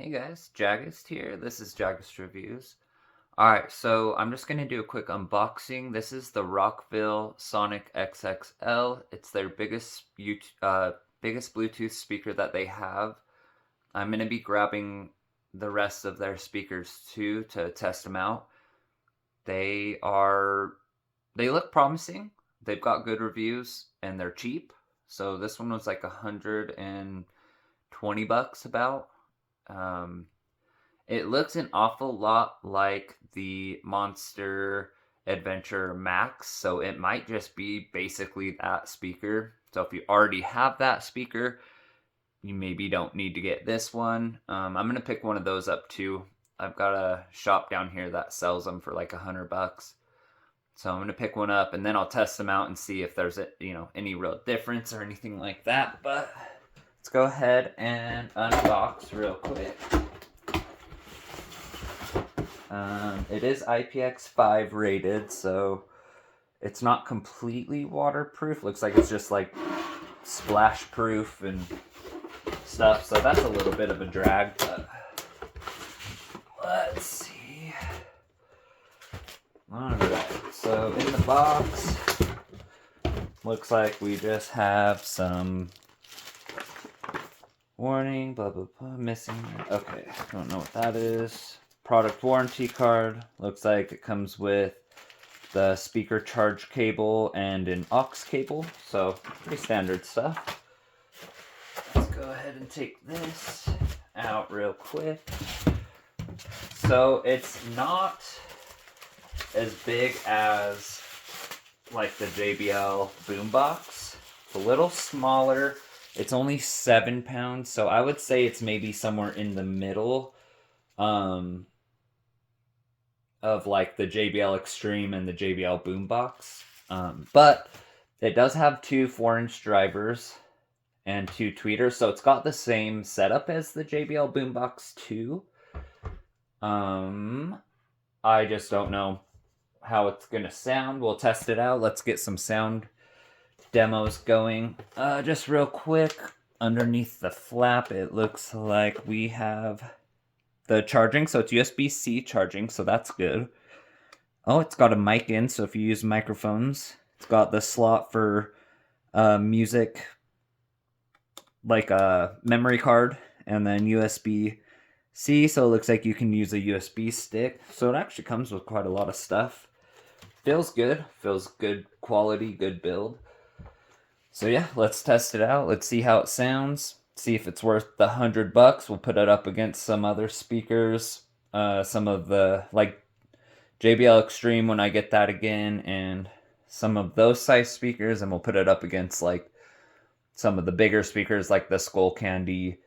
Hey guys, Jagist here. This is Jagist Reviews. Alright, so I'm just going to do a quick unboxing. This is the Rockville Sonic-xxl. It's their biggest Bluetooth speaker that they have. I'm going to be grabbing the rest of their speakers too to test them out. They look promising. They've got good reviews and they're cheap. So this one was like $120 about. It looks an awful lot like the Monster Adventure Max, so it might just be basically that speaker. So if you already have that speaker, you maybe don't need to get this one. I'm gonna pick one of those up too. I've got a shop down here that sells them for like $100. So I'm gonna pick one up and then I'll test them out and see if there's any real difference or anything like that. But let's go ahead and unbox real quick. It is IPX5 rated, so it's not completely waterproof. Looks like it's just like splash proof and stuff, so that's a little bit of a drag, but let's see. Alright, so in the box, looks like we just have some warning, blah blah blah, missing. Okay, don't know what that is. Product warranty card. Looks like it comes with the speaker charge cable and an aux cable, so pretty standard stuff. Let's go ahead and take this out real quick. So it's not as big as like the JBL boombox. It's a little smaller. It's only 7 pounds, so I would say it's maybe somewhere in the middle of like the JBL Extreme and the JBL boombox. But it does have two 4-inch drivers and two tweeters, so it's got the same setup as the JBL boombox too. I just don't know how it's gonna sound. We'll test it out. Let's get some sound demos going. Just real quick, underneath the flap, it looks like we have the charging, so it's USB-C charging, so that's good. Oh, it's got a mic in, so if you use microphones. It's got the slot for music, like a memory card, and then USB-C, so it looks like you can use a USB stick. So it actually comes with quite a lot of stuff. Feels good quality, good build. So yeah, let's test it out. Let's see how it sounds. See if it's worth the $100. We'll put it up against some other speakers, some of the like JBL Extreme when I get that again, and some of those size speakers, and we'll put it up against like some of the bigger speakers like the Skull Candy,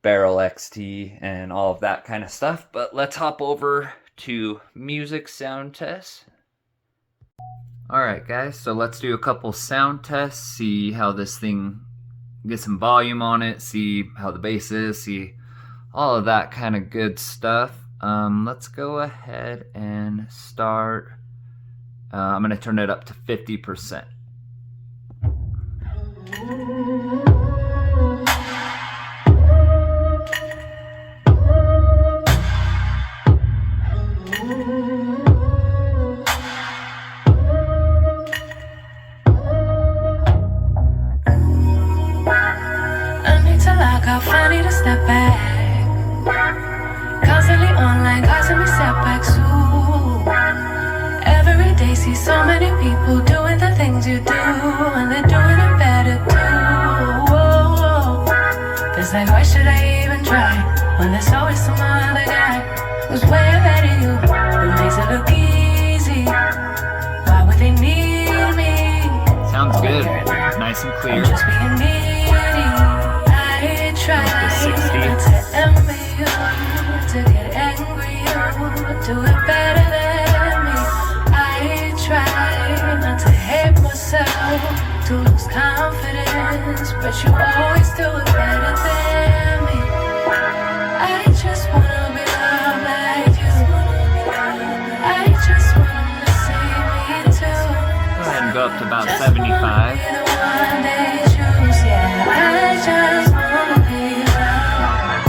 Barrel XT, and all of that kind of stuff. But let's hop over to music sound tests. Alright guys, so let's do a couple sound tests, see how this thing, get some volume on it, see how the bass is, see all of that kind of good stuff. Let's go ahead and start. I'm going to turn it up to 50%. I need to step back. Constantly online, causing me setbacks. Ooh. Every day see so many people doing the things you do, and they're doing it better too. Whoa. It's like, why should I even try when there's always some other guy who's way ahead of you, who makes it look easy? Why would they need me? Sounds good. Nice and clear. I'm just being needy. Try not to envy you, to get angry, you do it better than me. I try not to hate myself, to lose confidence, but you always do it better than me. I just wanna be loved like you. I just wanna see me too. Go ahead and go up to about 75. I just wanna be loved.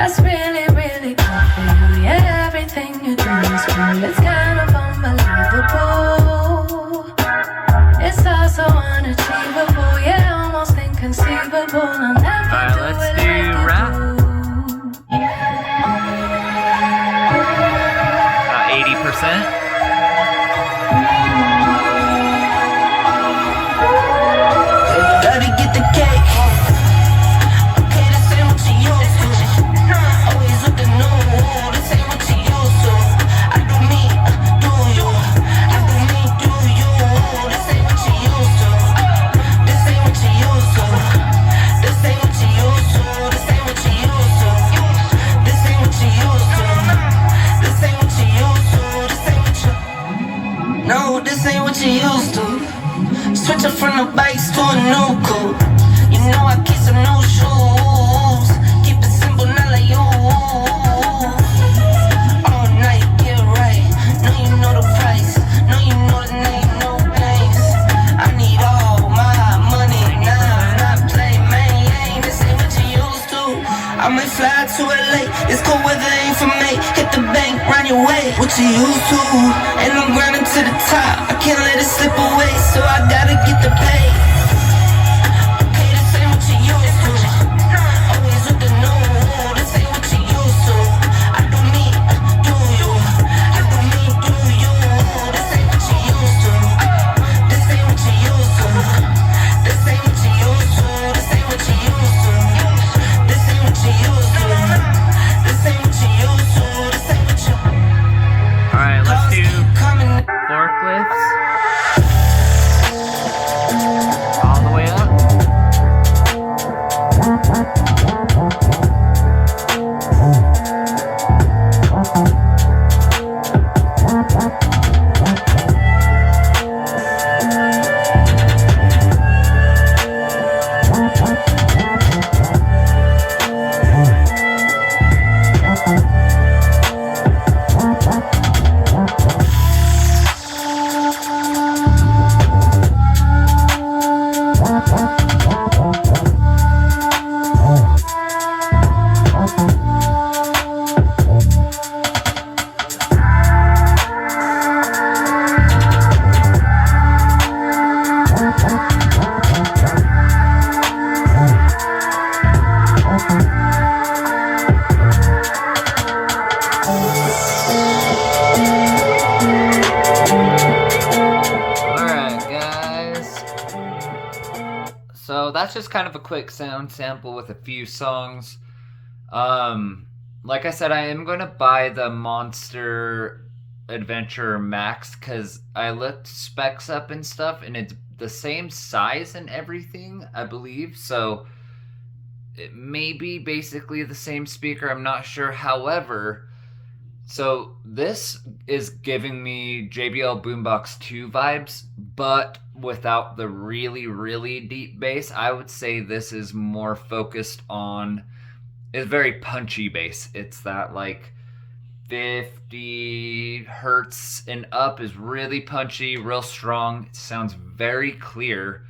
That's really, really good for you. Yeah, everything you do is cool. It's kind of unbelievable. It's also unachievable. Yeah, almost inconceivable. I'll never Alright, do let's it do like you rap. do. About 80%. Gotta get the cake. Okay, this ain't what you used to. Always with the new. This ain't what you used to. I do me, do you. I do me, do you. This ain't what you used to. This ain't what you used to. This ain't what you used to. This ain't what you used to. This ain't what you used to. This ain't what you used to. This ain't what you. No, this ain't what you used to. Switching from the bikes to a new coupe. You know I keep some new shoes. Keep it simple, not like you. All night, get right. Know you know the price. Know you know the name, no names. I need all my money now. Not play, man, yeah, this ain't what you used to. I might fly to LA. It's cold weather, ain't for me. Hit the bank, run your way. What you used to? And I'm grinding to the top. I can't let it slip away, so I gotta get the pay. Okay, this ain't what you used to. Always with the new. This ain't what you used to. I do me, do you. I do me, do you. This ain't what you used to. This ain't what you used to. This ain't what you used to. This ain't what you used to. This ain't what you used to. This ain't what you used to. This ain't what you. Alright, let's do Coming. forklifts. All the way up. Alright, guys. So that's just kind of a quick sound sample with a few songs. Like I said, I am going to buy the Monster Adventure Max because I looked specs up and stuff, and it's the same size and everything, I believe. So it may be basically the same speaker. I'm not sure. However, so this is giving me JBL Boombox 2 vibes, but without the really, really deep bass. I would say this is more focused on, it's very punchy bass. It's that like 50 hertz and up is really punchy, real strong. It sounds very clear.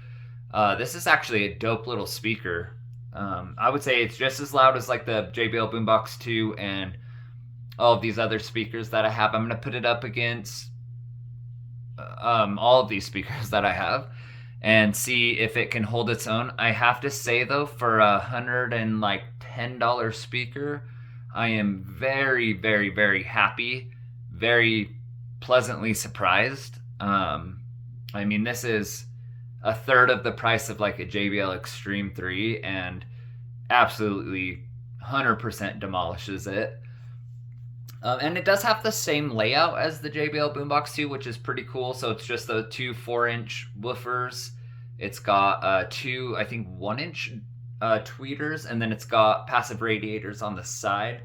This is actually a dope little speaker. I would say it's just as loud as like the JBL Boombox 2 and all of these other speakers that I have. I'm going to put it up against all of these speakers that I have and see if it can hold its own. I have to say though, for $110 speaker, I am very, very, very happy, very pleasantly surprised. I mean, this is a third of the price of like a JBL Extreme 3 and absolutely 100% demolishes it. And it does have the same layout as the JBL Boombox 2, which is pretty cool. So it's just the two 4-inch woofers. It's got two, I think, 1-inch tweeters, and then it's got passive radiators on the side,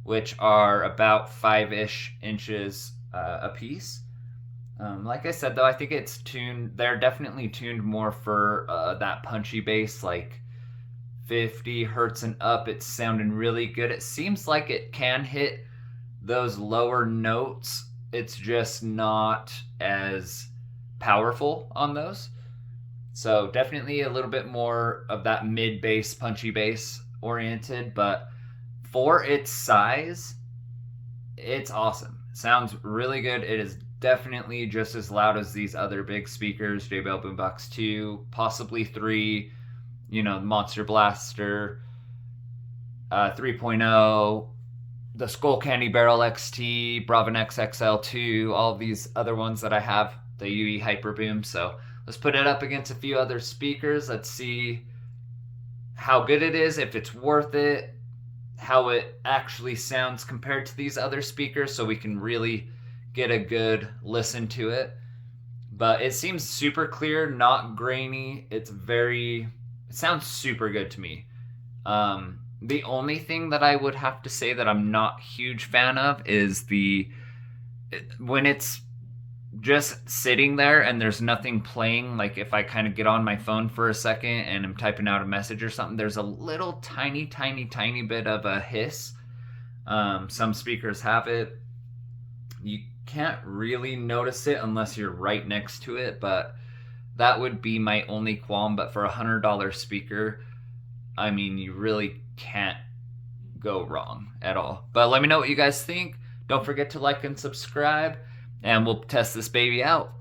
which are about 5-ish inches a piece. Like I said, though, I think it's tuned. They're definitely tuned more for that punchy bass, like 50 hertz and up. It's sounding really good. It seems like it can hit those lower notes. It's just not as powerful on those. So definitely a little bit more of that mid bass, punchy bass oriented, but for its size, it's awesome. It sounds really good. It is definitely just as loud as these other big speakers, JBL Boombox 2, possibly 3, you know, Monster Blaster 3.0, the Skull Candy Barrel XT, Bravo XXL 2, all these other ones that I have, the UE Hyper Boom. So let's put it up against a few other speakers. Let's see how good it is, if it's worth it, how it actually sounds compared to these other speakers, so we can really get a good listen to it. But it seems super clear, not grainy. It sounds super good to me. The only thing that I would have to say that I'm not a huge fan of is when it's just sitting there and there's nothing playing. Like if I kind of get on my phone for a second and I'm typing out a message or something, there's a little tiny bit of a hiss. Some speakers have it. You can't really notice it unless you're right next to it, but that would be my only qualm. But for $100 speaker, I mean, you really can't go wrong at all. But let me know what you guys think. Don't forget to like and subscribe, and we'll test this baby out.